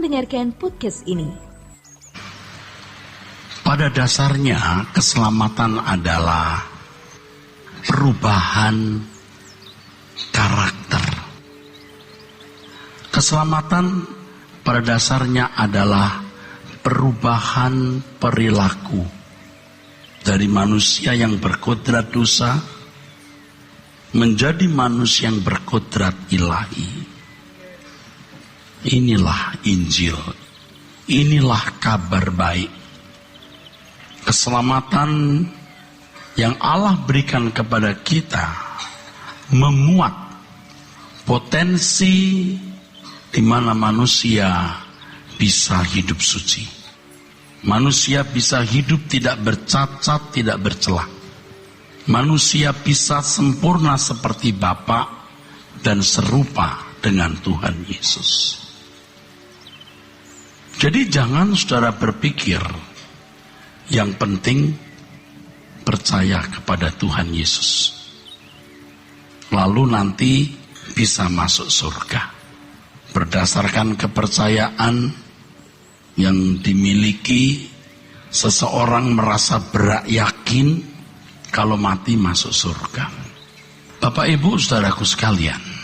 mendengarkan podcast ini. Pada dasarnya keselamatan adalah perubahan karakter. Keselamatan pada dasarnya adalah perubahan perilaku dari manusia yang berkodrat dosa menjadi manusia yang berkodrat ilahi. Inilah Injil, inilah kabar baik. Keselamatan yang Allah berikan kepada kita memuat potensi di mana manusia bisa hidup suci. Manusia bisa hidup tidak bercacat, tidak bercela. Manusia bisa sempurna seperti Bapa dan serupa dengan Tuhan Yesus. Jadi jangan saudara berpikir yang penting percaya kepada Tuhan Yesus, lalu nanti bisa masuk surga. Berdasarkan kepercayaan yang dimiliki, seseorang merasa yakin kalau mati masuk surga. Bapak Ibu saudaraku sekalian,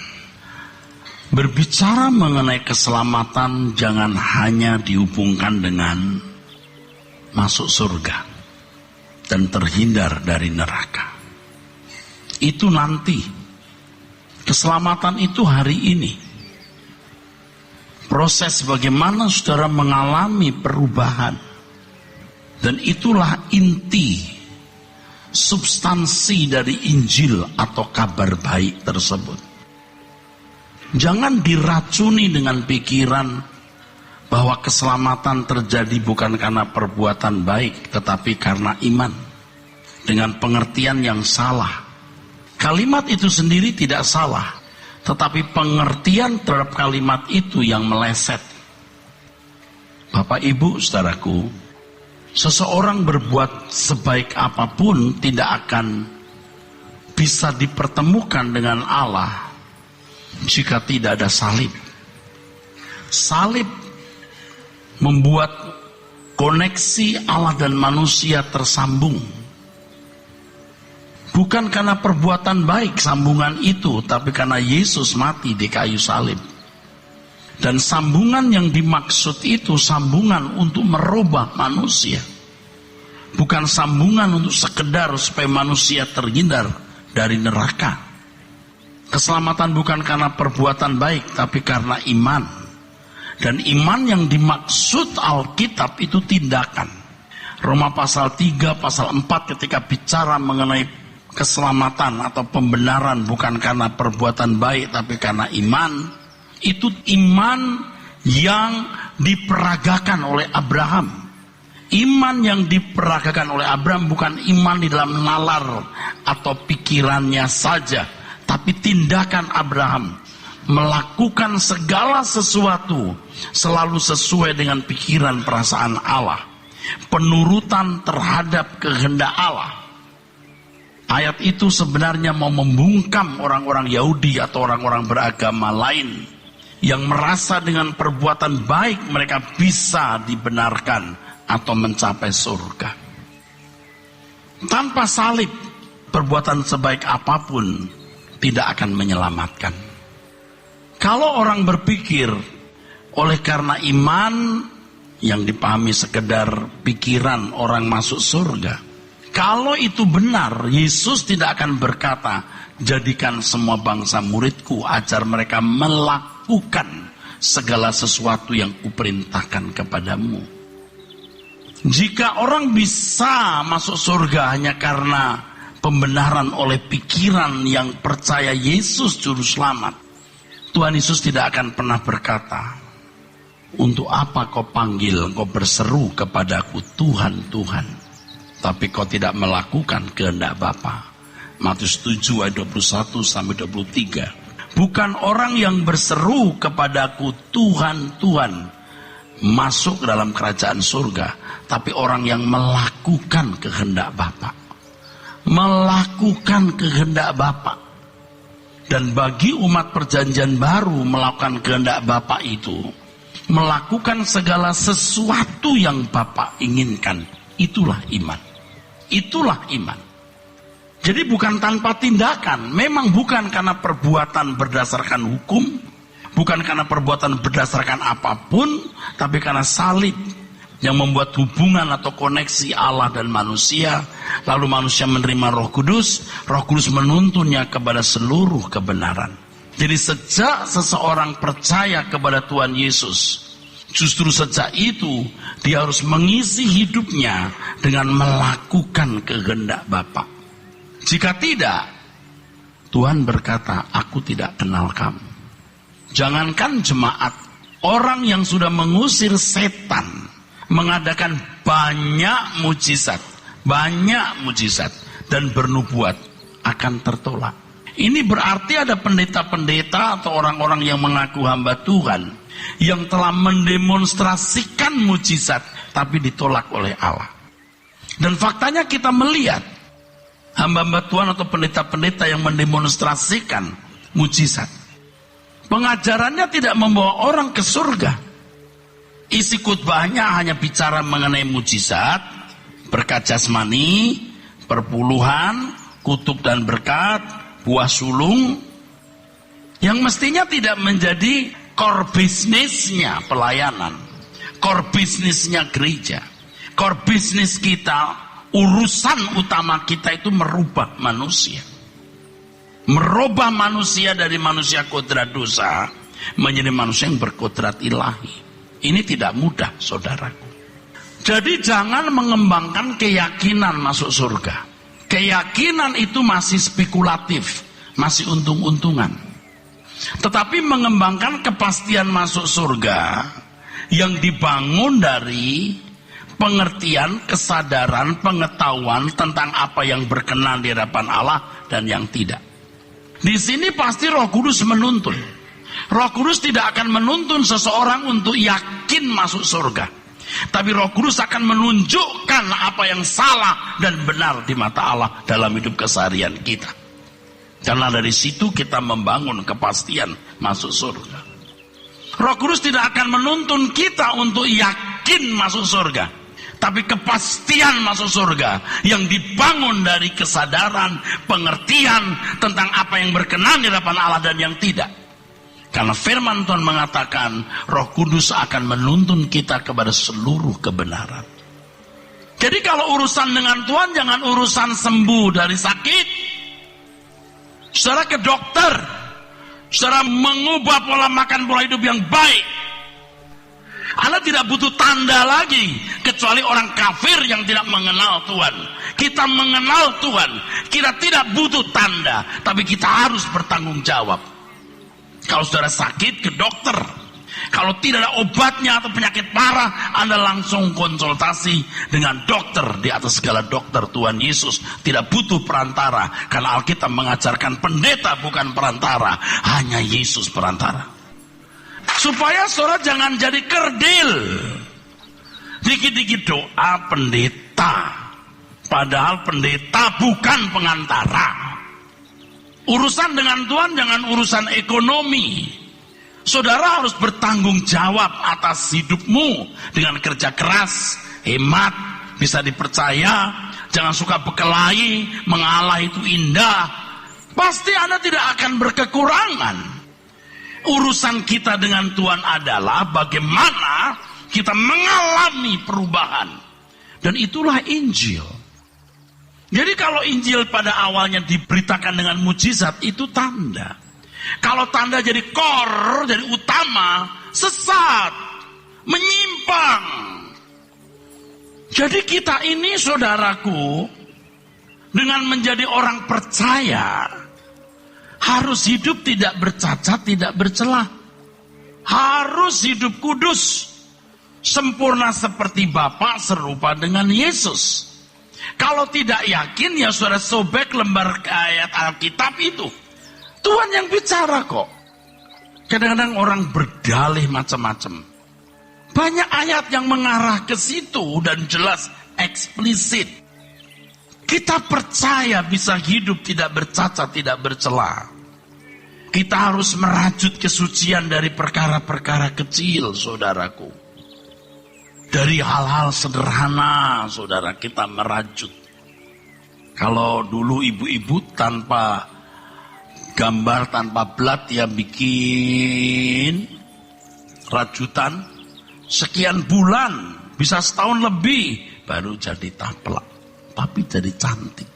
berbicara mengenai keselamatan jangan hanya dihubungkan dengan masuk surga dan terhindar dari neraka. Itu nanti. Keselamatan itu hari ini. Proses bagaimana saudara mengalami perubahan. Dan itulah inti, substansi dari Injil atau kabar baik tersebut. Jangan diracuni dengan pikiran bahwa keselamatan terjadi bukan karena perbuatan baik, tetapi karena iman. Dengan pengertian yang salah. Kalimat itu sendiri tidak salah, tetapi pengertian terhadap kalimat itu yang meleset. Bapak Ibu saudaraku, seseorang berbuat sebaik apapun tidak akan bisa dipertemukan dengan Allah jika tidak ada salib. Salib membuat koneksi Allah dan manusia tersambung. Bukan karena perbuatan baik sambungan itu, tapi karena Yesus mati di kayu salib. Dan sambungan yang dimaksud itu sambungan untuk merubah manusia. Bukan sambungan untuk sekedar supaya manusia terhindar dari neraka. Keselamatan bukan karena perbuatan baik, tapi karena iman. Dan iman yang dimaksud Alkitab itu tindakan. Roma pasal 3, pasal 4 ketika bicara mengenai keselamatan atau pembenaran bukan karena perbuatan baik tapi karena iman. Itu iman yang diperagakan oleh Abraham. Iman yang diperagakan oleh Abraham bukan iman di dalam nalar atau pikirannya saja, tapi tindakan Abraham melakukan segala sesuatu selalu sesuai dengan pikiran perasaan Allah, penurutan terhadap kehendak Allah. Ayat itu sebenarnya mau membungkam orang-orang Yahudi atau orang-orang beragama lain yang merasa dengan perbuatan baik mereka bisa dibenarkan atau mencapai surga. Tanpa salib, perbuatan sebaik apapun tidak akan menyelamatkan. Kalau orang berpikir oleh karena iman yang dipahami sekedar pikiran orang masuk surga, kalau itu benar, Yesus tidak akan berkata, jadikan semua bangsa muridku, ajar mereka melakukan segala sesuatu yang kuperintahkan kepadamu. Jika orang bisa masuk surga hanya karena pembenaran oleh pikiran yang percaya Yesus juru selamat, Tuhan Yesus tidak akan pernah berkata, untuk apa kau panggil, kau berseru kepadaku Tuhan, Tuhan, tapi kau tidak melakukan kehendak Bapa. Matius 7 ayat 21 sampai 23. Bukan orang yang berseru kepadaku Tuhan, Tuhan masuk ke dalam kerajaan surga, tapi orang yang melakukan kehendak Bapa. Melakukan kehendak Bapa. Dan bagi umat perjanjian baru melakukan kehendak Bapa itu melakukan segala sesuatu yang Bapa inginkan. Itulah iman. Itulah iman. Jadi bukan tanpa tindakan. Memang bukan karena perbuatan berdasarkan hukum, bukan karena perbuatan berdasarkan apapun, tapi karena salib yang membuat hubungan atau koneksi Allah dan manusia. Lalu manusia menerima Roh Kudus menuntunnya kepada seluruh kebenaran. Jadi sejak seseorang percaya kepada Tuhan Yesus, justru sejak itu dia harus mengisi hidupnya dengan melakukan kehendak Bapa. Jika tidak, Tuhan berkata, aku tidak kenal kamu. Jangankan jemaat, orang yang sudah mengusir setan, mengadakan banyak mujizat, dan bernubuat akan tertolak. Ini berarti ada pendeta-pendeta atau orang-orang yang mengaku hamba Tuhan yang telah mendemonstrasikan mujizat tapi ditolak oleh Allah. Dan faktanya kita melihat hamba-hamba Tuhan atau pendeta-pendeta yang mendemonstrasikan mujizat, pengajarannya tidak membawa orang ke surga. Isi khotbahnya hanya bicara mengenai mujizat, berkat jasmani, perpuluhan, kutub dan berkat, buah sulung, yang mestinya tidak menjadi core bisnisnya pelayanan, core bisnisnya gereja, core bisnis kita, urusan utama kita itu merubah manusia. Merubah manusia dari manusia kodrat dosa menjadi manusia yang berkodrat ilahi. Ini tidak mudah, saudaraku. Jadi jangan mengembangkan keyakinan masuk surga. Keyakinan itu masih spekulatif, masih untung-untungan. Tetapi mengembangkan kepastian masuk surga yang dibangun dari pengertian, kesadaran, pengetahuan tentang apa yang berkenan di hadapan Allah dan yang tidak. Di sini pasti Roh Kudus menuntun. Roh Kudus tidak akan menuntun seseorang untuk yakin masuk surga. Tapi Roh Kudus akan menunjukkan apa yang salah dan benar di mata Allah dalam hidup keseharian kita. Karena dari situ kita membangun kepastian masuk surga. Roh Kudus tidak akan menuntun kita untuk yakin masuk surga. Tapi kepastian masuk surga yang dibangun dari kesadaran, pengertian tentang apa yang berkenan di hadapan Allah dan yang tidak. Karena firman Tuhan mengatakan Roh Kudus akan menuntun kita kepada seluruh kebenaran. Jadi kalau urusan dengan Tuhan jangan urusan sembuh dari sakit. Saudara ke dokter, saudara mengubah pola makan, pola hidup yang baik. Anda tidak butuh tanda lagi kecuali orang kafir yang tidak mengenal Tuhan. Kita mengenal Tuhan, kita tidak butuh tanda, tapi kita harus bertanggung jawab. Kalau saudara sakit, ke dokter. Kalau tidak ada obatnya atau penyakit parah, Anda langsung konsultasi dengan dokter. Di atas segala dokter, Tuhan Yesus tidak butuh perantara. Karena Alkitab mengajarkan pendeta bukan perantara, hanya Yesus perantara. Supaya saudara jangan jadi kerdil. Dikit-dikit doa pendeta, padahal pendeta bukan pengantara. Urusan dengan Tuhan jangan urusan ekonomi. Saudara harus bertanggung jawab atas hidupmu dengan kerja keras, hemat, bisa dipercaya. Jangan suka berkelahi, mengalah itu indah. Pasti Anda tidak akan berkekurangan. Urusan kita dengan Tuhan adalah bagaimana kita mengalami perubahan. Dan itulah Injil. Jadi kalau Injil pada awalnya diberitakan dengan mujizat, itu tanda. Kalau tanda jadi core, jadi utama, sesat, menyimpang. Jadi kita ini, saudaraku, dengan menjadi orang percaya, harus hidup tidak bercacat, tidak bercelah. Harus hidup kudus, sempurna seperti Bapa, serupa dengan Yesus. Kalau tidak yakin, ya saudara sobek lembar ayat Alkitab itu. Tuhan yang bicara kok. Kadang-kadang orang berdalih macam-macam. Banyak ayat yang mengarah ke situ dan jelas eksplisit. Kita percaya bisa hidup tidak bercacat, tidak bercela. Kita harus merajut kesucian dari perkara-perkara kecil, saudaraku. Dari hal-hal sederhana, saudara, kita merajut. Kalau dulu ibu-ibu tanpa gambar, tanpa plat, ya bikin rajutan sekian bulan, bisa setahun lebih, baru jadi taplak. Tapi jadi cantik.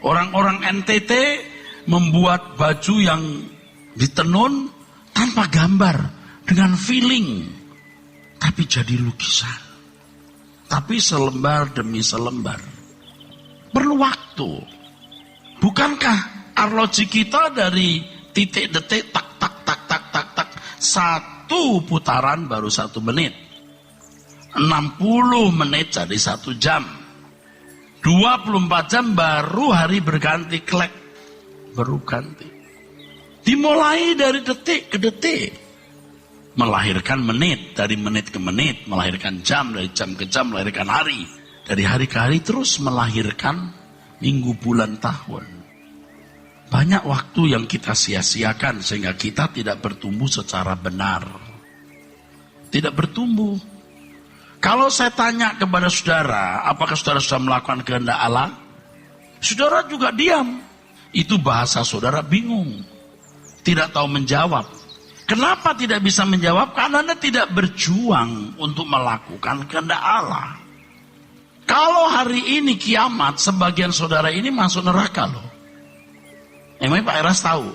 Orang-orang NTT membuat baju yang ditenun tanpa gambar, dengan feeling, tapi jadi lukisan. Tapi selembar demi selembar. Perlu waktu. Bukankah arloji kita dari titik detik tak tak tak tak tak tak, satu putaran baru 1 menit, 60 menit jadi 1 jam, 24 jam baru hari berganti, klek baru ganti. Dimulai dari detik ke detik, melahirkan menit, dari menit ke menit, melahirkan jam, dari jam ke jam, melahirkan hari, dari hari ke hari, terus melahirkan minggu, bulan, tahun. Banyak waktu yang kita sia-siakan sehingga kita tidak bertumbuh secara benar. Tidak bertumbuh. Kalau saya tanya kepada saudara, apakah saudara sudah melakukan kehendak Allah? Saudara juga diam. Itu bahasa saudara bingung. Tidak tahu menjawab. Kenapa tidak bisa menjawab? Karena Anda tidak berjuang untuk melakukan kehendak Allah. Kalau hari ini kiamat, sebagian saudara ini masuk neraka loh. Emangnya Pak Eras tahu?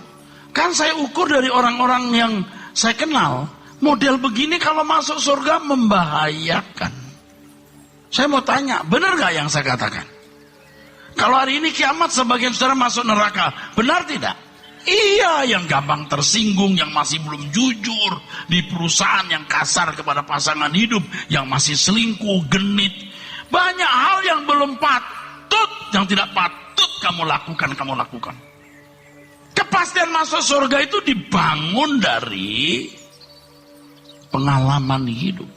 Kan saya ukur dari orang-orang yang saya kenal, model begini kalau masuk surga membahayakan. Saya mau tanya, benar gak yang saya katakan? Kalau hari ini kiamat sebagian saudara masuk neraka, benar tidak? Iya, yang gampang tersinggung, yang masih belum jujur di perusahaan, yang kasar kepada pasangan hidup, yang masih selingkuh, genit. Banyak hal yang belum patut, yang tidak patut kamu lakukan. Kepastian masuk surga itu dibangun dari pengalaman hidup.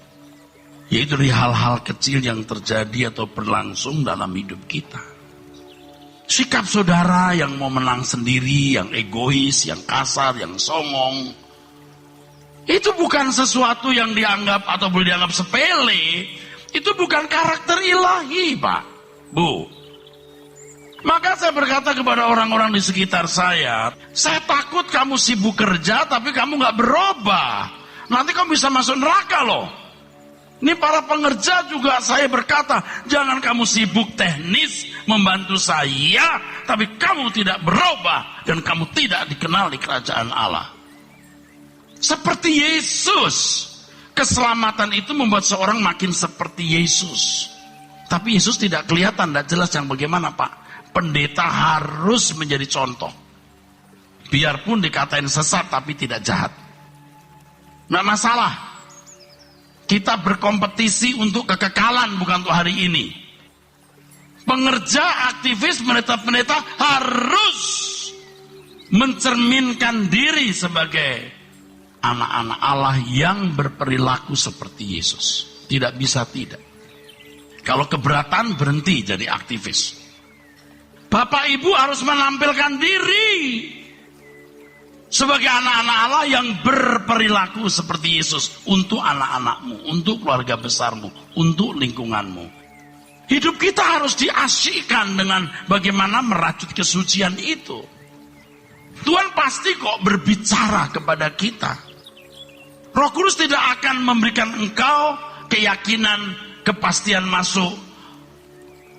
Yaitu dari hal-hal kecil yang terjadi atau berlangsung dalam hidup kita. Sikap saudara yang mau menang sendiri, yang egois, yang kasar, yang songong, itu bukan sesuatu yang dianggap atau boleh dianggap sepele. Itu bukan karakter ilahi, Pak, Bu. Maka saya berkata kepada orang-orang di sekitar saya takut kamu sibuk kerja tapi kamu gak berubah. Nanti kamu bisa masuk neraka loh. Ini para pengerja juga saya berkata, jangan kamu sibuk teknis membantu saya, tapi kamu tidak berubah dan kamu tidak dikenal di kerajaan Allah. Seperti Yesus, keselamatan itu membuat seorang makin seperti Yesus. Tapi Yesus tidak kelihatan, tidak jelas yang bagaimana, Pak. Pendeta harus menjadi contoh. Biarpun dikatain sesat tapi tidak jahat. Nggak masalah. Kita berkompetisi untuk kekekalan, bukan untuk hari ini. Pengerja, aktivis, pendeta-pendeta harus mencerminkan diri sebagai anak-anak Allah yang berperilaku seperti Yesus. Tidak bisa tidak. Kalau keberatan, berhenti jadi aktivis. Bapak Ibu harus menampilkan diri sebagai anak-anak Allah yang berperilaku seperti Yesus untuk anak-anakmu, untuk keluarga besarmu, untuk lingkunganmu. Hidup kita harus diasyikkan dengan bagaimana merajut kesucian itu. Tuhan pasti kok berbicara kepada kita. Roh Kudus tidak akan memberikan engkau keyakinan, kepastian masuk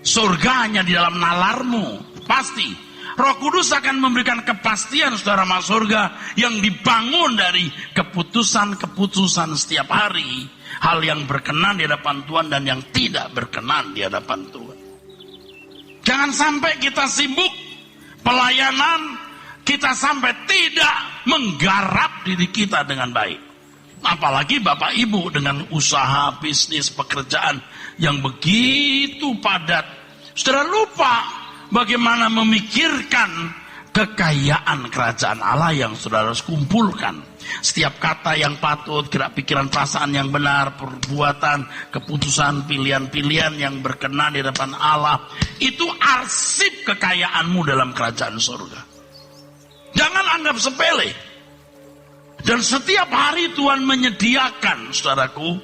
surga hanya di dalam nalarmu. Pasti Roh Kudus akan memberikan kepastian saudara masuk surga yang dibangun dari keputusan-keputusan setiap hari. Hal yang berkenan di hadapan Tuhan dan yang tidak berkenan di hadapan Tuhan. Jangan sampai kita sibuk pelayanan, kita sampai tidak menggarap diri kita dengan baik. Apalagi Bapak Ibu dengan usaha, bisnis, pekerjaan yang begitu padat. Saudara lupa bagaimana memikirkan kekayaan kerajaan Allah yang saudara harus kumpulkan. Setiap kata yang patut, gerak pikiran perasaan yang benar, perbuatan, keputusan, pilihan-pilihan yang berkenan di hadapan Allah. Itu arsip kekayaanmu dalam kerajaan surga. Jangan anggap sepele. Dan setiap hari Tuhan menyediakan, saudaraku,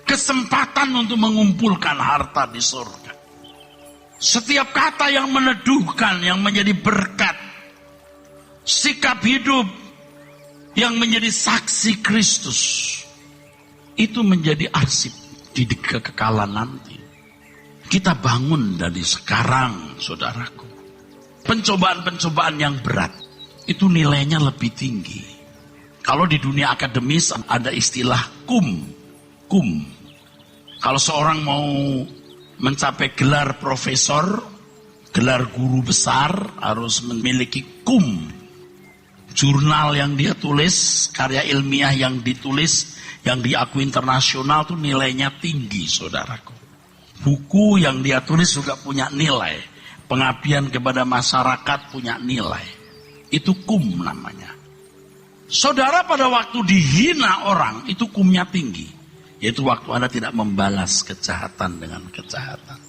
kesempatan untuk mengumpulkan harta di surga. Setiap kata yang meneduhkan, yang menjadi berkat, sikap hidup yang menjadi saksi Kristus, itu menjadi arsip di kekekalan nanti. Kita bangun dari sekarang, saudaraku. Pencobaan-pencobaan yang berat, itu nilainya lebih tinggi. Kalau di dunia akademis ada istilah kum. Kalau seorang mau mencapai gelar profesor, gelar guru besar, harus memiliki kum. Jurnal yang dia tulis, karya ilmiah yang ditulis, yang diakui internasional itu nilainya tinggi, saudaraku. Buku yang dia tulis juga punya nilai. Pengabdian kepada masyarakat punya nilai. Itu kum namanya. Saudara, pada waktu dihina orang, itu kumnya tinggi. Yaitu waktu Anda tidak membalas kejahatan dengan kejahatan.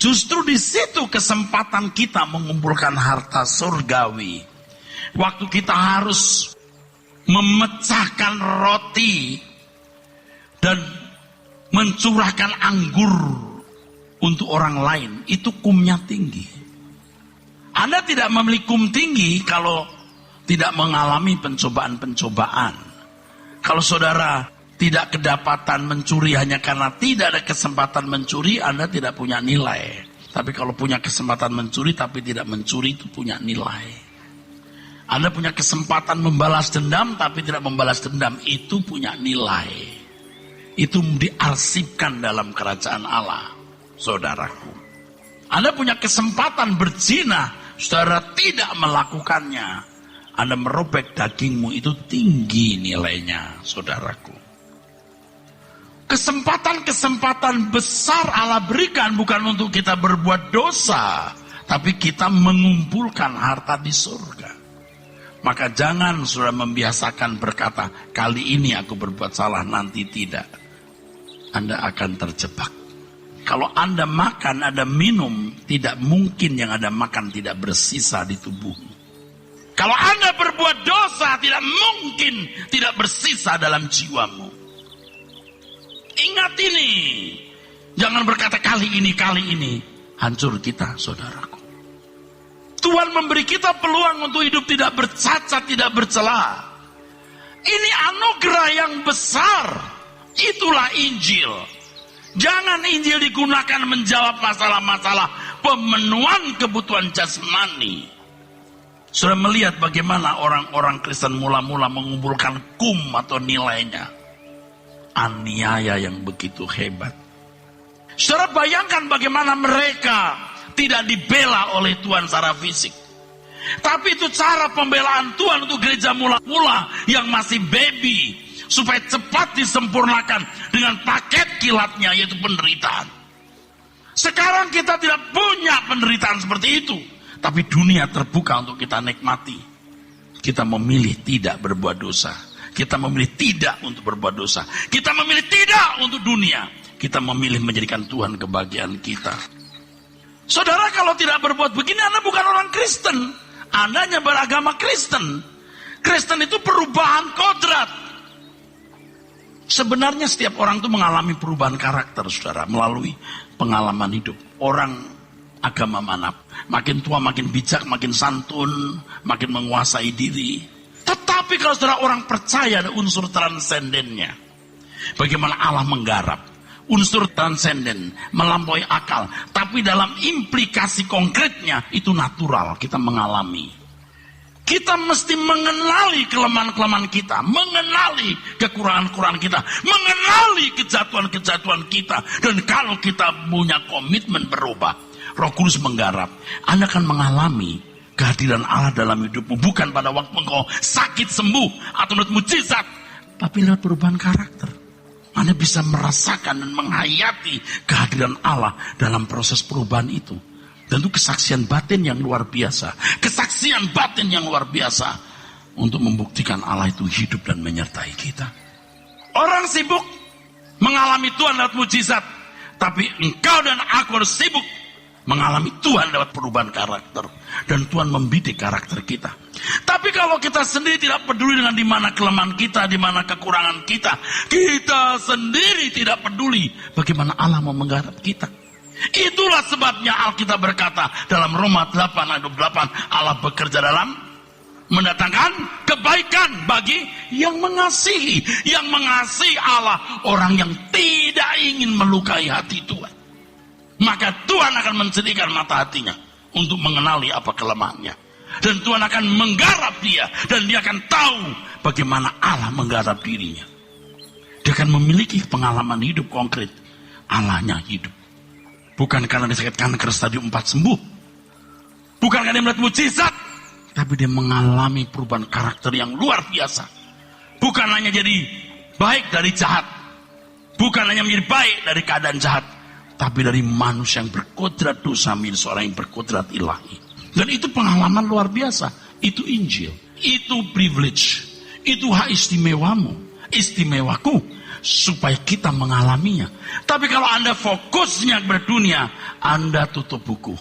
Justru di situ kesempatan kita mengumpulkan harta surgawi. Waktu kita harus memecahkan roti dan mencurahkan anggur untuk orang lain, itu kumnya tinggi. Anda tidak memiliki kum tinggi kalau tidak mengalami pencobaan-pencobaan. Kalau saudara tidak kedapatan mencuri hanya karena tidak ada kesempatan mencuri, Anda tidak punya nilai. Tapi kalau punya kesempatan mencuri tapi tidak mencuri, itu punya nilai. Anda punya kesempatan membalas dendam tapi tidak membalas dendam, itu punya nilai. Itu diarsipkan dalam kerajaan Allah, saudaraku. Anda punya kesempatan berzina, saudara tidak melakukannya, Anda merobek dagingmu, itu tinggi nilainya, saudaraku. Kesempatan-kesempatan besar Allah berikan bukan untuk kita berbuat dosa, tapi kita mengumpulkan harta di surga. Maka jangan saudara membiasakan berkata, kali ini aku berbuat salah, nanti tidak. Anda akan terjebak. Kalau Anda makan, Anda minum, tidak mungkin yang Anda makan tidak bersisa di tubuhmu. Kalau Anda berbuat dosa, tidak mungkin tidak bersisa dalam jiwamu. Ingat ini. Jangan berkata kali ini. Hancur kita, saudaraku. Tuhan memberi kita peluang untuk hidup tidak bercacat, tidak bercela. Ini anugerah yang besar. Itulah Injil. Jangan Injil digunakan menjawab masalah-masalah pemenuhan kebutuhan jasmani. Sudah melihat bagaimana orang-orang Kristen mula-mula mengumpulkan kum atau nilainya. Aniaya yang begitu hebat. Saudara bayangkan bagaimana mereka tidak dibela oleh Tuhan secara fisik. Tapi itu cara pembelaan Tuhan untuk gereja mula-mula yang masih baby. Supaya cepat disempurnakan dengan paket kilatnya, yaitu penderitaan. Sekarang kita tidak punya penderitaan seperti itu. Tapi dunia terbuka untuk kita nikmati. Kita memilih tidak berbuat dosa. Kita memilih tidak untuk berbuat dosa. Kita memilih tidak untuk dunia. Kita memilih menjadikan Tuhan kebahagiaan kita. Saudara, kalau tidak berbuat begini, Anda bukan orang Kristen. Anda hanya beragama Kristen. Kristen itu perubahan kodrat. Sebenarnya setiap orang itu mengalami perubahan karakter, saudara, melalui pengalaman hidup. Orang agama mana, makin tua makin bijak, makin santun, makin menguasai diri. Tetapi kalau saudara orang percaya ada unsur transendennya. Bagaimana Allah menggarap. Unsur transenden, melampaui akal. Tapi dalam implikasi konkretnya, itu natural, kita mengalami. Kita mesti mengenali kelemahan-kelemahan kita, mengenali kekurangan-kekurangan kita, mengenali kejatuhan-kejatuhan kita. Dan kalau kita punya komitmen berubah, Roh Kudus menggarap, Anda akan mengalami kehadiran Allah dalam hidupmu. Bukan pada waktu engkau sakit sembuh atau menurut mujizat, tapi lewat perubahan karakter. Anda bisa merasakan dan menghayati kehadiran Allah dalam proses perubahan itu. Dan itu kesaksian batin yang luar biasa. Kesaksian batin yang luar biasa. Untuk membuktikan Allah itu hidup dan menyertai kita. Orang sibuk mengalami Tuhan lewat mujizat. Tapi engkau dan aku harus sibuk mengalami Tuhan lewat perubahan karakter. Dan Tuhan membidik karakter kita. Tapi kalau kita sendiri tidak peduli dengan di mana kelemahan kita, di mana kekurangan kita, kita sendiri tidak peduli bagaimana Allah mau menggarap kita. Itulah sebabnya Alkitab berkata dalam Roma 8 ayat 28, Allah bekerja dalam mendatangkan kebaikan bagi yang mengasihi. Yang mengasihi Allah, orang yang tidak ingin melukai hati Tuhan. Maka Tuhan akan mencerahkan mata hatinya untuk mengenali apa kelemahannya. Dan Tuhan akan menggarap dia. Dan dia akan tahu bagaimana Allah menggarap dirinya. Dia akan memiliki pengalaman hidup konkret. Allahnya hidup. Bukan karena dia sakit kanker stadium 4 sembuh. Bukan karena dia melihat mujizat. Tapi dia mengalami perubahan karakter yang luar biasa. Bukan hanya jadi baik dari jahat. Bukan hanya menjadi baik dari keadaan jahat. Tapi dari manusia yang berkodrat dosa menjadi seorang yang berkodrat ilahi. Dan itu pengalaman luar biasa. Itu Injil. Itu privilege. Itu hak istimewamu. Istimewaku. Supaya kita mengalaminya. Tapi kalau Anda fokusnya berdunia, Anda tutup buku.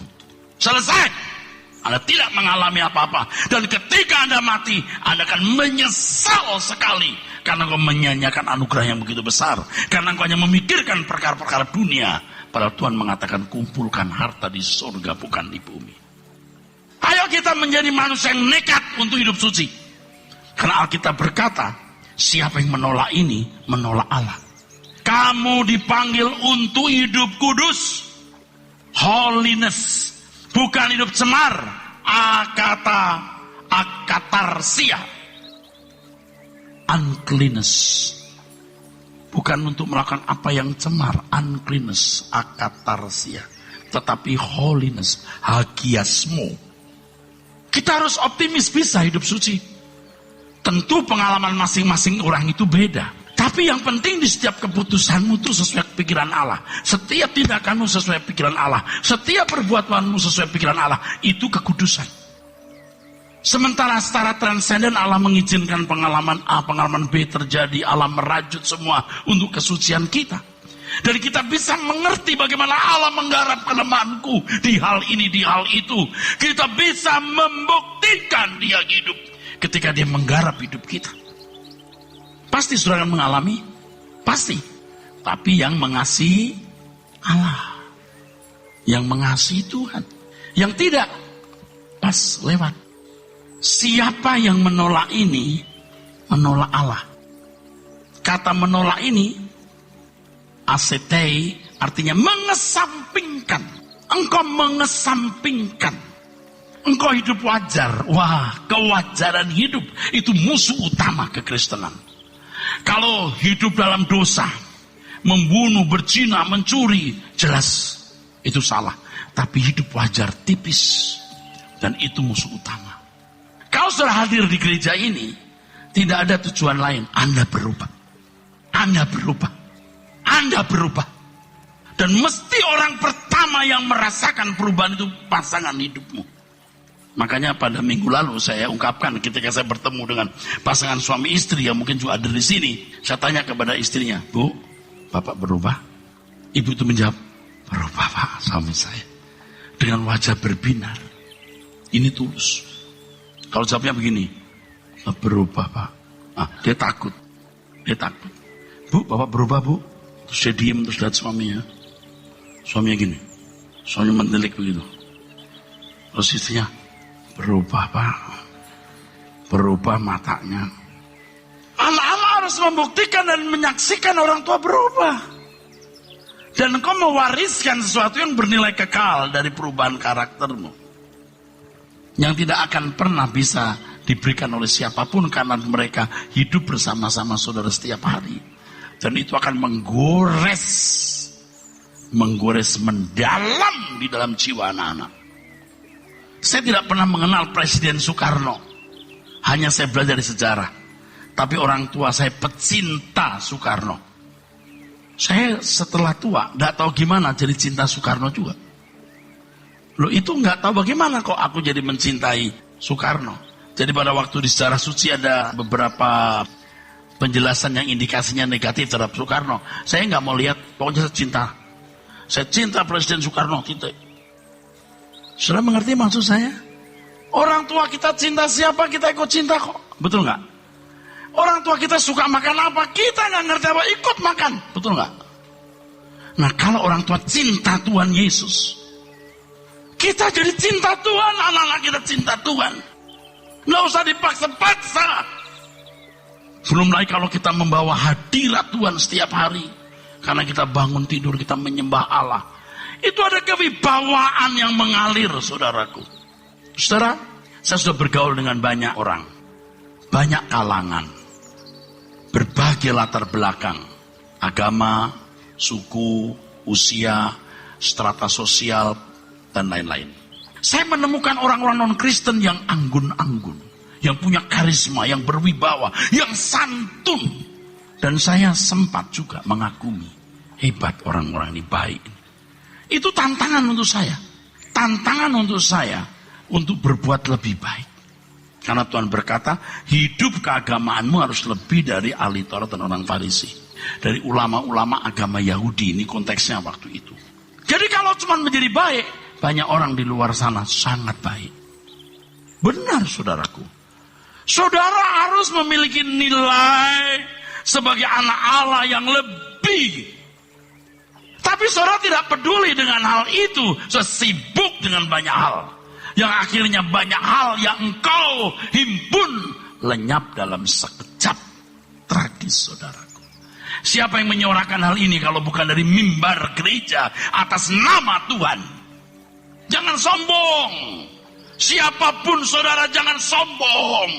Selesai. Anda tidak mengalami apa-apa. Dan ketika Anda mati, Anda akan menyesal sekali. Karena engkau menyanyiakan anugerah yang begitu besar. Karena engkau hanya memikirkan perkara-perkara dunia. Padahal Tuhan mengatakan kumpulkan harta di surga bukan di bumi. Ayo kita menjadi manusia yang nekat untuk hidup suci. Karena Alkitab berkata, siapa yang menolak ini, menolak Allah. Kamu dipanggil untuk hidup kudus. Holiness. Bukan hidup cemar. Akatarsia. Uncleanness. Bukan untuk melakukan apa yang cemar. Uncleanness. Akatarsia. Tetapi holiness. Hagiasmo. Kita harus optimis bisa hidup suci. Tentu pengalaman masing-masing orang itu beda. Tapi yang penting di setiap keputusanmu itu sesuai pikiran Allah. Setiap tindakanmu sesuai pikiran Allah. Setiap perbuatanmu sesuai pikiran Allah. Itu kekudusan. Sementara secara transenden Allah mengizinkan pengalaman A, pengalaman B terjadi. Allah merajut semua untuk kesucian kita. Dan kita bisa mengerti bagaimana Allah menggarap kelemahanku di hal ini, di hal itu. Kita bisa membuktikan dia hidup ketika dia menggarap hidup kita. Pasti saudara mengalami, pasti. Tapi yang mengasihi Allah, yang mengasihi Tuhan, yang tidak pas lewat. Siapa yang menolak ini, menolak Allah. Kata menolak ini, asetei, artinya mengesampingkan. Engkau mengesampingkan. Engkau hidup wajar. Wah, kewajaran hidup itu musuh utama kekristenan. Kalau hidup dalam dosa, membunuh, berzina, mencuri, jelas itu salah. Tapi hidup wajar tipis. Dan itu musuh utama. Kalau sudah hadir di gereja ini, tidak ada tujuan lain. Anda berubah. Anda berubah. Anda berubah. Dan mesti orang pertama yang merasakan perubahan itu pasangan hidupmu. Makanya pada minggu lalu saya ungkapkan ketika saya bertemu dengan pasangan suami istri yang mungkin juga ada di sini. Saya tanya kepada istrinya, Bu, Bapak berubah? Ibu itu menjawab, berubah Pak, suami saya. Dengan wajah berbinar. Ini tulus. Kalau jawabnya begini, berubah Pak. Dia takut. Dia takut. Bu, Bapak berubah Bu? Terus dia diem terus lihat suaminya. Suaminya gini. Suaminya mendelik begitu. Terus istrinya, berubah Pak. Berubah matanya. Anak-anak harus membuktikan dan menyaksikan orang tua berubah. Dan engkau mewariskan sesuatu yang bernilai kekal dari perubahan karaktermu. Yang tidak akan pernah bisa diberikan oleh siapapun karena mereka hidup bersama-sama saudara setiap hari. Dan itu akan menggores mendalam di dalam jiwa anak-anak. Saya tidak pernah mengenal Presiden Soekarno. Hanya saya belajar di sejarah. Tapi orang tua saya pecinta Soekarno. Saya setelah tua, tidak tahu gimana jadi cinta Soekarno juga. Loh itu nggak tahu bagaimana kok aku jadi mencintai Soekarno. Jadi pada waktu di sejarah suci ada beberapa penjelasan yang indikasinya negatif terhadap Soekarno. Saya nggak mau lihat, pokoknya saya cinta. Saya cinta Presiden Soekarno, titik. Sudah mengerti maksud saya? Orang tua kita cinta siapa, kita ikut cinta kok. Betul nggak? Orang tua kita suka makan apa, kita nggak ngerti apa, ikut makan. Betul nggak? Nah, kalau orang tua cinta Tuhan Yesus, kita jadi cinta Tuhan, anak-anak kita cinta Tuhan. Nggak usah dipaksa-paksa. Belum lagi kalau kita membawa hadirat Tuhan setiap hari. Karena kita bangun tidur, kita menyembah Allah. Itu ada kewibawaan yang mengalir, saudaraku. Saudara, saya sudah bergaul dengan banyak orang. Banyak kalangan. Berbagai latar belakang. Agama, suku, usia, strata sosial, dan lain-lain. Saya menemukan orang-orang non-Kristen yang anggun-anggun. Yang punya karisma, yang berwibawa, yang santun. Dan saya sempat juga mengagumi. Hebat orang-orang ini, baik. Itu tantangan untuk saya. Tantangan untuk saya untuk berbuat lebih baik. Karena Tuhan berkata, hidup keagamaanmu harus lebih dari ahli Taurat dan orang Farisi. Dari ulama-ulama agama Yahudi, ini konteksnya waktu itu. Jadi kalau cuma menjadi baik, banyak orang di luar sana sangat baik. Benar, saudaraku. Saudara harus memiliki nilai sebagai anak Allah yang lebih. Tapi saudara tidak peduli dengan hal itu. Saudara sibuk dengan banyak hal. Yang akhirnya banyak hal yang engkau himpun lenyap dalam sekejap. Tragis, saudaraku. Siapa yang menyuarakan hal ini kalau bukan dari mimbar gereja atas nama Tuhan? Jangan sombong. Siapapun saudara, jangan sombong.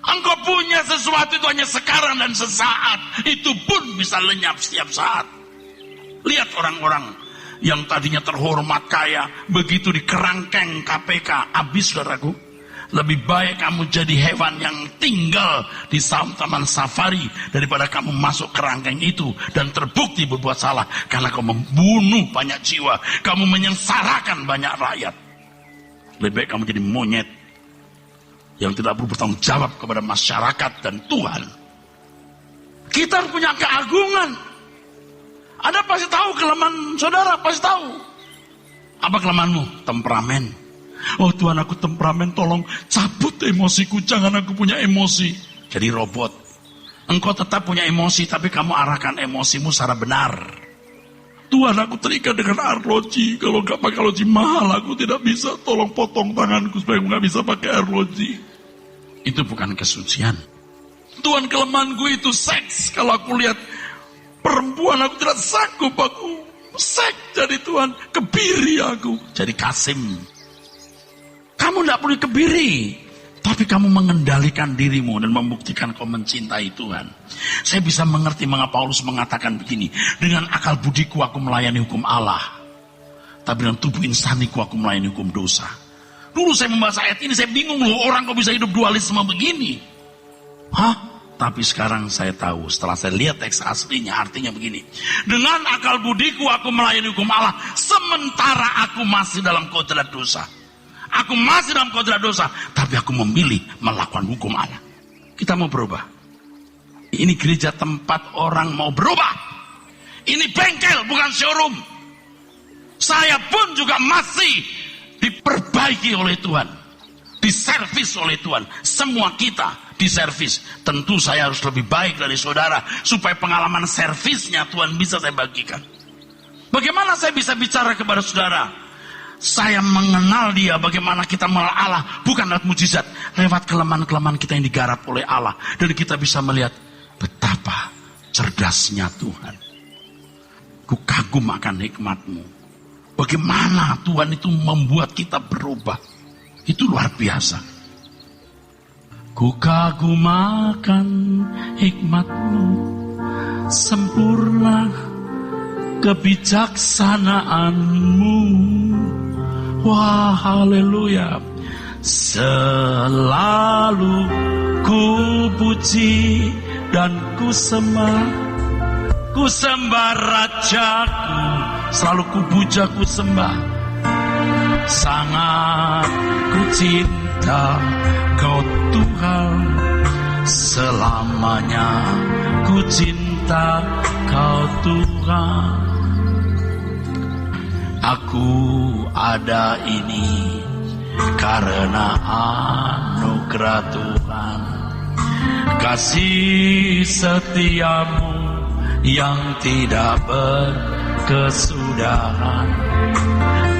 Engkau punya sesuatu itu hanya sekarang dan sesaat. Itu pun bisa lenyap setiap saat. Lihat orang-orang yang tadinya terhormat kaya, begitu di kerangkeng KPK, habis, saudaraku. Lebih baik kamu jadi hewan yang tinggal di taman safari daripada kamu masuk kerangkeng itu dan terbukti berbuat salah karena kamu membunuh banyak jiwa, kamu menyengsarakan banyak rakyat. Lebih baik kamu jadi monyet yang tidak perlu bertanggung jawab kepada masyarakat dan Tuhan. Kita harus punya keagungan. Anda pasti tahu kelemahan saudara, pasti tahu. Apa kelemahanmu? Temperamen. Oh Tuhan, aku temperamen, tolong cabut emosiku, jangan aku punya emosi. Jadi robot. Engkau tetap punya emosi, tapi kamu arahkan emosimu secara benar. Tuhan, aku terikat dengan arloji. Kalau gak pakai arloji mahal, aku tidak bisa. Tolong potong tanganku supaya aku gak bisa pakai arloji. Itu bukan kesucian. Tuhan, kelemahanku itu seks. Kalau aku lihat perempuan, aku tidak sanggup. Aku seks jadi Tuhan. Kebiri aku. Jadi Kasim. Kamu tidak perlu kebiri. Tapi kamu mengendalikan dirimu dan membuktikan kau mencintai Tuhan. Saya bisa mengerti mengapa Paulus mengatakan begini. Dengan akal budiku aku melayani hukum Allah. Tapi dengan tubuh insaniku aku melayani hukum dosa. Dulu saya membahas ayat ini, saya bingung loh. Orang kok bisa hidup dualisme begini? Hah? Tapi sekarang saya tahu, setelah saya lihat teks aslinya, artinya begini. Dengan akal budiku aku melayani hukum Allah. Sementara aku masih dalam kodrat dosa. Aku masih dalam kodrat dosa, tapi aku memilih melakukan hukum Allah. Kita mau berubah. Ini gereja tempat orang mau berubah. Ini bengkel, bukan showroom. Saya pun juga masih diperbaiki oleh Tuhan. Diservis oleh Tuhan. Semua kita diservis. Tentu saya harus lebih baik dari saudara, supaya pengalaman servisnya Tuhan bisa saya bagikan. Bagaimana saya bisa bicara kepada saudara? Saya mengenal dia, bagaimana kita mengenal Allah, bukan lewat mujizat, lewat kelemahan-kelemahan kita yang digarap oleh Allah. Dan kita bisa melihat betapa cerdasnya Tuhan. Ku kagum akan hikmat-Mu. Bagaimana Tuhan itu membuat kita berubah. Itu luar biasa. Ku kagum akan hikmat-Mu, sempurna kebijaksanaan-Mu. Wah, haleluya. Selalu ku puji dan ku sembah Rajaku. Selalu ku puja, ku sembah. Sangat ku cinta Kau Tuhan. Selamanya ku cinta Kau Tuhan. Aku ada ini karena anugerah Tuhan, kasih setiamu yang tidak berkesudahan.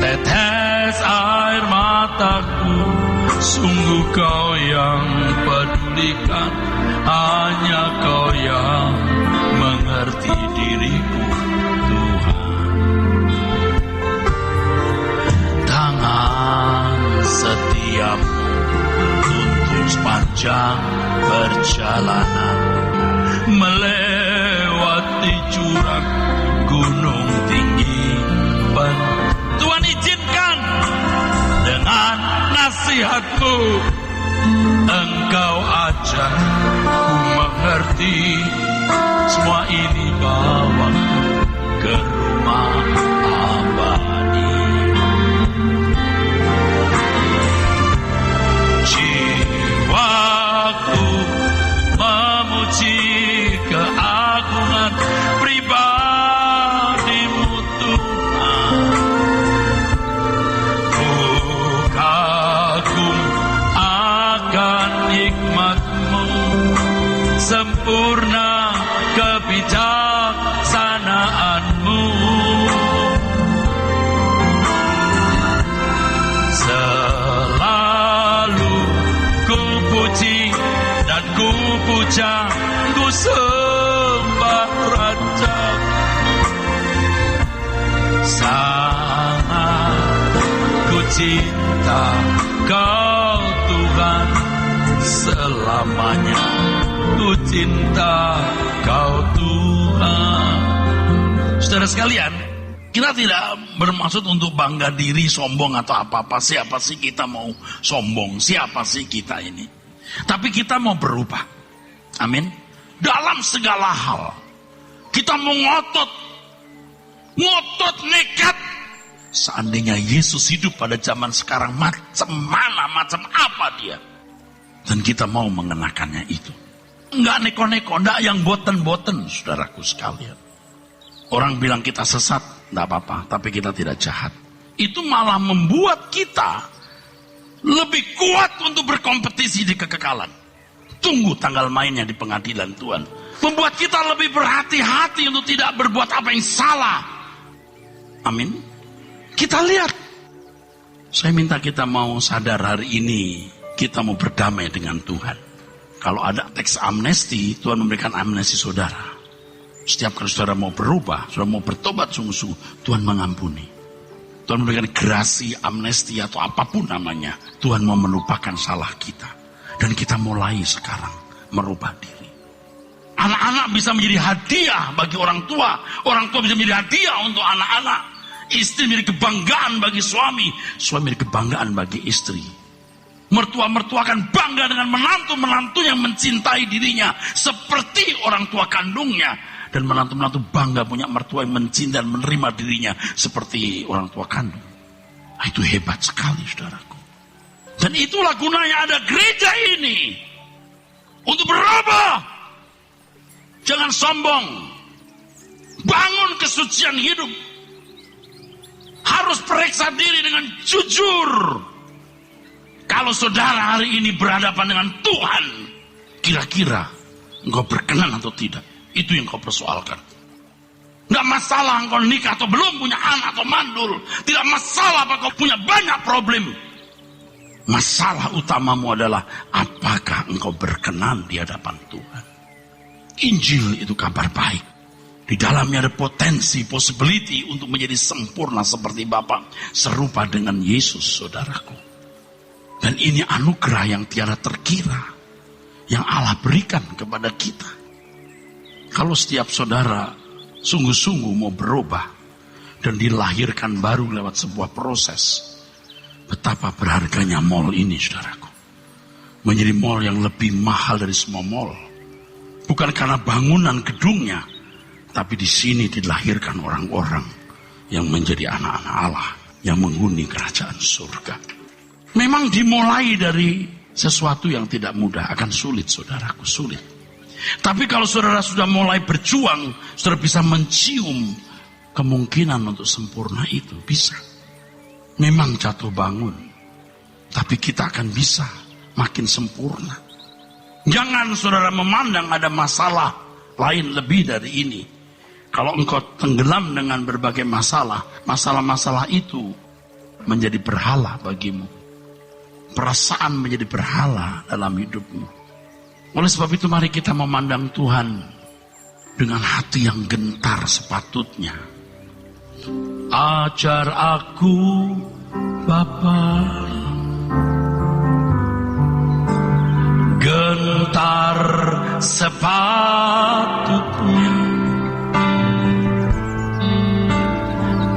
Tetes air mataku, sungguh Kau yang pedulikan, hanya Kau yang mengerti diriku Tuhan. Tangan setiamu tuntun sepanjang perjalanan, melewati jurang gunung tinggi. Tuhan izinkan dengan nasihat-Mu Engkau ajar ku mengerti. Semua ini bawa ke rumah abadi. Jiwaku memuji keagungan pribadi-Mu Tuhan. Ku kagum akan nikmat-Mu, sempurna kebijaksanaan-Mu. Selalu ku puji dan ku puja, ku sembah Raja. Sangat ku cinta Kau Tuhan, selamanya ku cinta Kau Tuhan. Saudara sekalian, kita tidak bermaksud untuk bangga diri, sombong atau apa-apa. Siapa sih kita mau sombong? Siapa sih kita ini? Tapi kita mau berubah. Amin. Dalam segala hal kita mau ngotot nekat. Seandainya Yesus hidup pada zaman sekarang, macam mana, macam apa dia, dan kita mau mengenakannya itu. Enggak neko-neko, enggak yang boten-boten, saudaraku sekalian. Orang bilang kita sesat, enggak apa-apa, tapi kita tidak jahat. Itu malah membuat kita lebih kuat untuk berkompetisi di kekekalan. Tunggu tanggal mainnya di pengadilan Tuhan. Membuat kita lebih berhati-hati untuk tidak berbuat apa yang salah. Amin. Kita lihat. Saya minta kita mau sadar hari ini, kita mau berdamai dengan Tuhan. Kalau ada teks amnesti, Tuhan memberikan amnesti saudara. Setiap kali saudara mau berubah, saudara mau bertobat sungguh-sungguh, Tuhan mengampuni. Tuhan memberikan grasi, amnesti atau apapun namanya. Tuhan mau melupakan salah kita. Dan kita mulai sekarang merubah diri. Anak-anak bisa menjadi hadiah bagi orang tua. Orang tua bisa menjadi hadiah untuk anak-anak. Istri menjadi kebanggaan bagi suami. Suami menjadi kebanggaan bagi istri. Mertua-mertua akan bangga dengan menantu-menantu yang mencintai dirinya seperti orang tua kandungnya. Dan menantu-menantu bangga punya mertua yang mencintai dan menerima dirinya seperti orang tua kandung. Nah, itu hebat sekali, saudaraku. Dan itulah gunanya ada gereja ini. Untuk berubah. Jangan sombong. Bangun kesucian hidup. Harus periksa diri dengan jujur. Kalau saudara hari ini berhadapan dengan Tuhan, kira-kira engkau berkenan atau tidak? Itu yang kau persoalkan. Tidak masalah engkau nikah atau belum, punya anak atau mandul. Tidak masalah apa kau punya banyak problem. Masalah utamamu adalah apakah engkau berkenan di hadapan Tuhan. Injil itu kabar baik. Di dalamnya ada potensi, possibility untuk menjadi sempurna seperti Bapa, serupa dengan Yesus, saudaraku. Dan ini anugerah yang tiada terkira, yang Allah berikan kepada kita. Kalau setiap saudara sungguh-sungguh mau berubah dan dilahirkan baru lewat sebuah proses, betapa berharganya mall ini, saudaraku. Menjadi mall yang lebih mahal dari semua mall. Bukan karena bangunan gedungnya, tapi di sini dilahirkan orang-orang yang menjadi anak-anak Allah, yang menghuni kerajaan surga. Memang dimulai dari sesuatu yang tidak mudah, akan sulit, saudaraku, sulit. Tapi kalau saudara sudah mulai berjuang, saudara bisa mencium kemungkinan untuk sempurna itu, bisa. Memang jatuh bangun, Tapi kita akan bisa makin sempurna. Jangan saudara memandang ada masalah lain lebih dari ini. Kalau engkau tenggelam dengan berbagai masalah, masalah-masalah itu menjadi berhala bagimu. Perasaan menjadi berhala dalam hidupmu. Oleh sebab itu mari kita memandang Tuhan dengan hati yang gentar sepatutnya. Ajar aku Bapa, gentar sepatutnya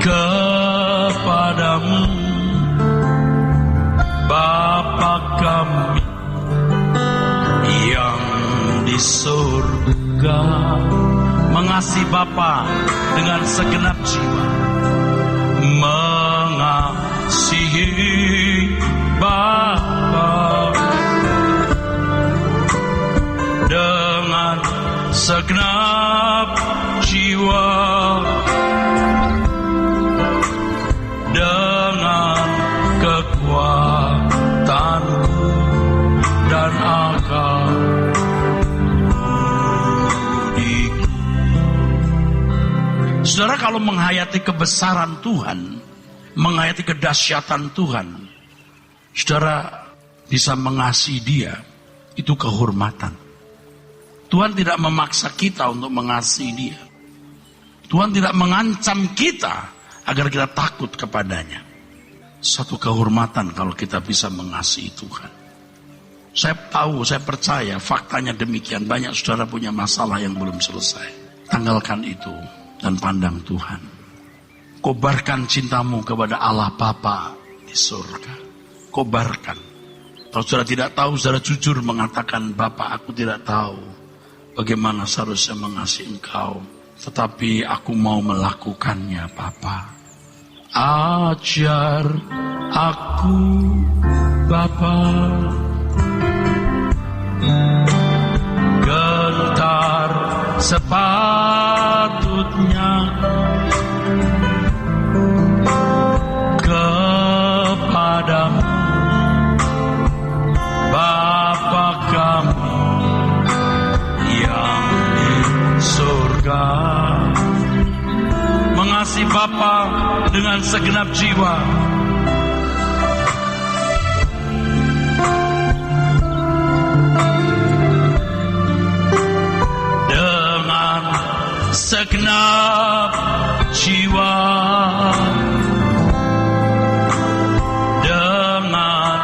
kepadamu Bapa kami yang di surga. Mengasihi Bapa dengan segenap jiwa, mengasihi Bapa dengan segenap jiwa, dengan kekuatanku dan akal budiku. Saudara, kalau menghayati kebesaran Tuhan, menghayati kedahsyatan Tuhan, saudara bisa mengasihi Dia, itu kehormatan. Tuhan tidak memaksa kita untuk mengasihi Dia. Tuhan tidak mengancam kita agar kita takut kepadanya. Satu kehormatan kalau kita bisa mengasihi Tuhan. Saya tahu, saya percaya faktanya demikian. Banyak saudara punya masalah yang belum selesai. Tanggalkan itu dan pandang Tuhan. Kobarkan cintamu kepada Allah Bapa di surga. Kobarkan. Kalau saudara tidak tahu, saudara jujur mengatakan, Bapa, aku tidak tahu bagaimana seharusnya mengasihi Engkau, tetapi aku mau melakukannya, Bapa. Ajar aku, Bapa, gentar sepatutnya kepadamu Bapa kami yang di surga. Mengasihi Bapa dengan segenap jiwa, dengan segenap jiwa, dengan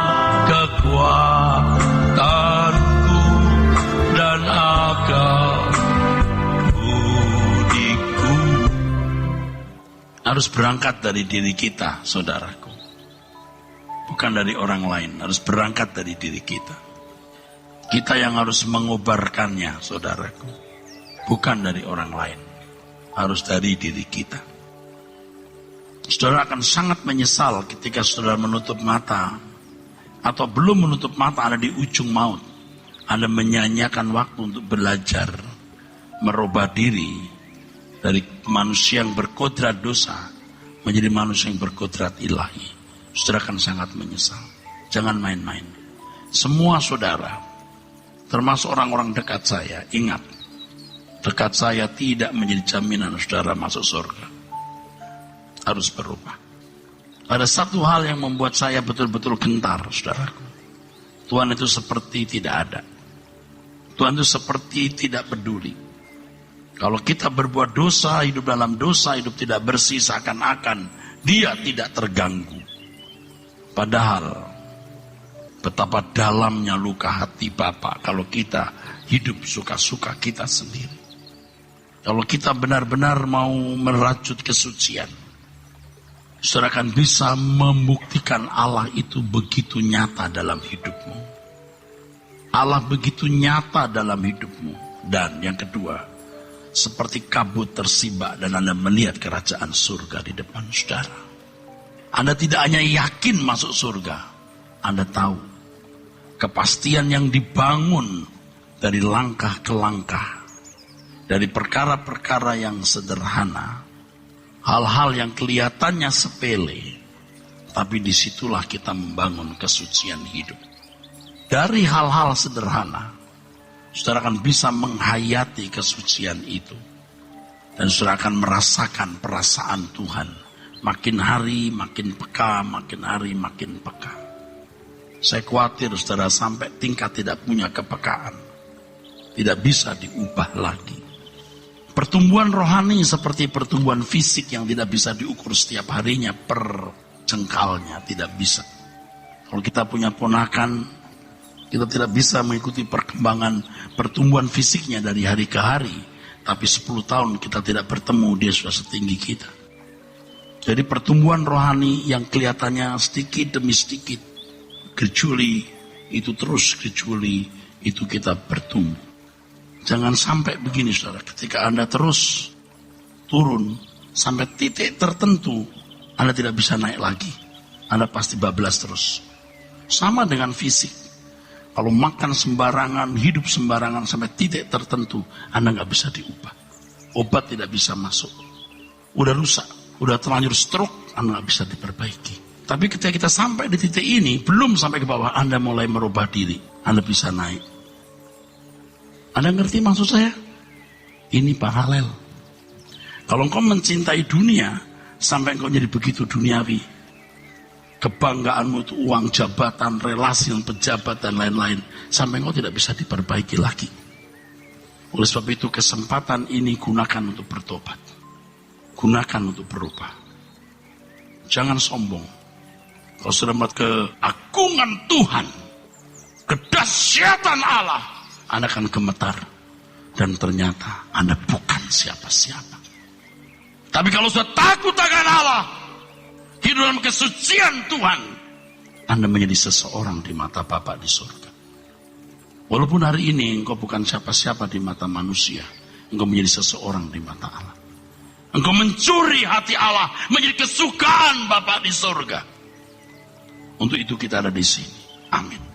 kekuatanku dan akal budiku. Harus berangkat dari diri kita, saudaraku. Bukan dari orang lain, harus berangkat dari diri kita. Kita yang harus mengobarkannya, saudaraku. Bukan dari orang lain, harus dari diri kita. Saudara akan sangat menyesal ketika saudara menutup mata, atau belum menutup mata, Anda di ujung maut. Anda menyanyiakan waktu untuk belajar, merubah diri dari manusia yang berkodrat dosa menjadi manusia yang berkodrat ilahi. Saudara akan sangat menyesal. Jangan main-main. Semua saudara, termasuk orang-orang dekat saya, ingat, dekat saya tidak menjadi jaminan saudara masuk surga. Harus berubah. Ada satu hal yang membuat saya betul-betul gentar, saudaraku. Tuhan itu seperti tidak ada. Tuhan itu seperti tidak peduli. Kalau kita berbuat dosa, hidup dalam dosa, hidup tidak bersih, seakan-akan Dia tidak terganggu. Padahal betapa dalamnya luka hati Bapa kalau kita hidup suka-suka kita sendiri. Kalau kita benar-benar mau merajut kesucian, saudara akan bisa membuktikan Allah itu begitu nyata dalam hidupmu. Allah begitu nyata dalam hidupmu. Dan yang kedua, seperti kabut tersibak dan Anda melihat kerajaan surga di depan saudara. Anda tidak hanya yakin masuk surga, Anda tahu kepastian yang dibangun dari langkah ke langkah, dari perkara-perkara yang sederhana, hal-hal yang kelihatannya sepele, Tapi disitulah kita membangun kesucian hidup. Dari hal-hal sederhana, saudara akan bisa menghayati kesucian itu. Dan saudara akan merasakan perasaan Tuhan. Makin hari makin peka, makin hari makin peka. Saya khawatir saudara sampai tingkat tidak punya kepekaan. Tidak bisa diubah lagi. Pertumbuhan rohani seperti pertumbuhan fisik yang tidak bisa diukur setiap harinya per jengkalnya, tidak bisa. Kalau kita punya ponakan, kita tidak bisa mengikuti perkembangan pertumbuhan fisiknya dari hari ke hari. Tapi 10 tahun kita tidak bertemu, dia sudah setinggi kita. Jadi pertumbuhan rohani yang kelihatannya sedikit demi sedikit, gejuli, itu terus gejuli, itu kita bertumbuh. Jangan sampai begini saudara, ketika Anda terus turun sampai titik tertentu, Anda tidak bisa naik lagi. Anda pasti bablas terus. Sama dengan fisik. Kalau makan sembarangan, hidup sembarangan sampai titik tertentu, Anda nggak bisa diubah. Obat tidak bisa masuk. Udah rusak, udah terlanjur stroke, Anda nggak bisa diperbaiki. Tapi ketika kita sampai di titik ini, belum sampai ke bawah, Anda mulai merubah diri. Anda bisa naik. Anda ngerti maksud saya? Ini paralel. Kalau engkau mencintai dunia, sampai engkau jadi begitu duniawi, kebanggaanmu itu uang, jabatan, relasi dengan pejabat dan lain-lain, sampai engkau tidak bisa diperbaiki lagi. Oleh sebab itu kesempatan ini gunakan untuk bertobat. Gunakan untuk berubah. Jangan sombong. Kalau sudah melihat keagungan Tuhan, kedahsyatan Allah, Anda akan gemetar. Dan ternyata Anda bukan siapa-siapa. Tapi kalau sudah takut akan Allah, hidup dalam kesucian Tuhan, Anda menjadi seseorang di mata Bapa di surga. Walaupun hari ini engkau bukan siapa-siapa di mata manusia, engkau menjadi seseorang di mata Allah. Engkau mencuri hati Allah, menjadi kesukaan Bapa di surga. Untuk itu kita ada di sini. Amin.